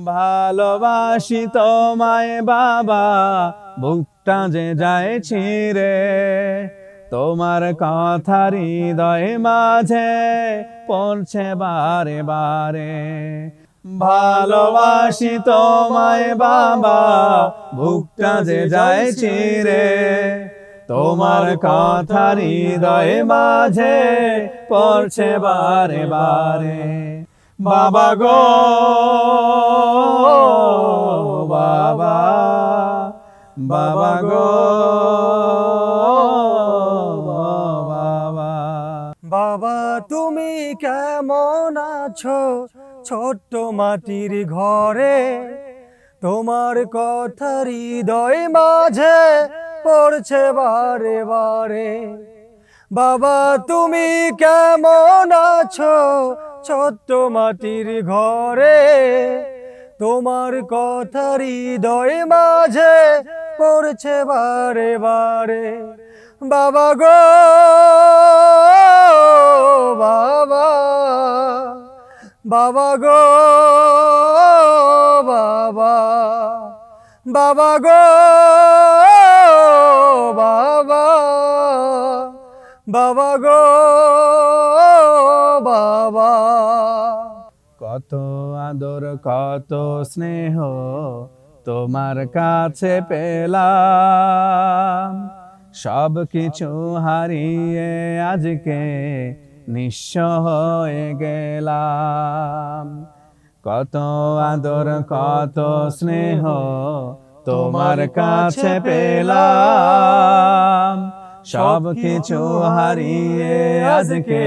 ভালোবাসি তোমায় বাবা, বুকটা যে যায় ছিঁড়ে, তোমার কথা হৃদয় মাঝে পড়ছে বারে বারে। ভালোবাসি তোমায় বাবা, বুকটা যে যায় ছিঁড়ে, তোমার কথা হৃদয় মাঝে পড়ছে বারে বারে। বাবা গো বাবা, বাবা গো বাবা। বাবা তুমি কেমন আছো ছোট্ট মাটির ঘরে, তোমার কথা হৃদয় মাঝে পড়ছে বারে বারে। বাবা তুমি কেমন আছো ছোট্ট মাটির ঘরে, তোমার কথা হৃদয় মাঝে পড়ছে বারে বারে। বাবা গো বাবা, বাবা গো বাবা, বাবা গো বাবা, বাবা গো বাবা। কত আদর কত স্নেহ তোমার কাছে পেলাম, সব কিছু হারিয়ে আজকে নিঃস্ব হয়ে গেলাম। কত আদর কত স্নেহ তোমার কাছে পেলাম, সব কিছু হারিয়ে আজকে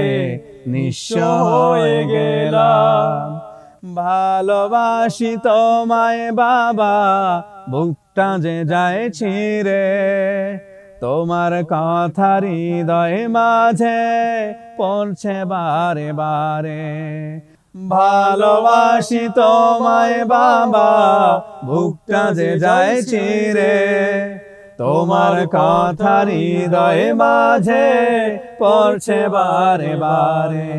নিঃস্ব হয়ে গেলাম। ভালোবাসি তোমায় বাবা, বুকটা যে যায় ছিঁড়ে, তোমার কথা হৃদয় মাঝে পড়ছে বারে বারে। ভালোবাসি তোমায় বাবা, বুকটা যে যায় ছিঁড়ে, তোমার কথা হৃদয় মাঝে পড়ছে বারে বারে।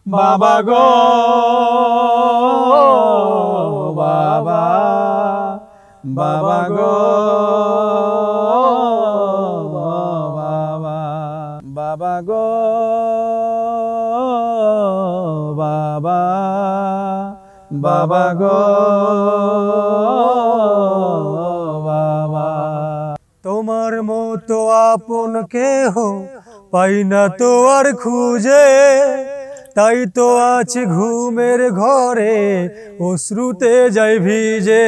বাবা গো বাবা, বাবা গো বাবা, বাবা গো বাবা, বাবা গো বাবা। তোমার মতো আপন কেহ পাই না তো আর খুঁজে, তাই তো আছে ঘুমের ঘরে অশ্রুতে যাই ভিজে।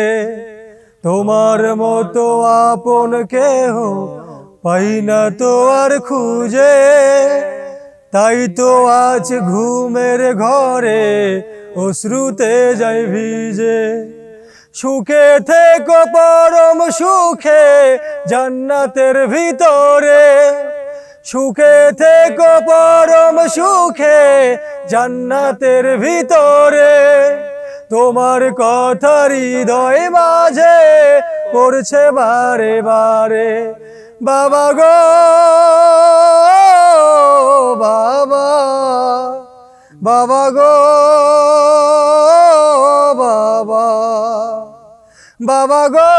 তোমার মতো আপন কেহ পাই না তো আর খুঁজে, তাই তো আজ ঘুমের ঘরে অশ্রুতে যাই ভিজে। সুখে থেকো পরম সুখে জান্নাতের ভিতরে, সুখে থেকো পরম সুখে জান্নাতের ভিতরে। তোমার কথা হৃদয় মাঝে পড়ছে বারে বারে। বাবা গো বাবা, বাবা গো বাবা, বাবা গো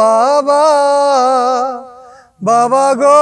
বাবা, বাবা গো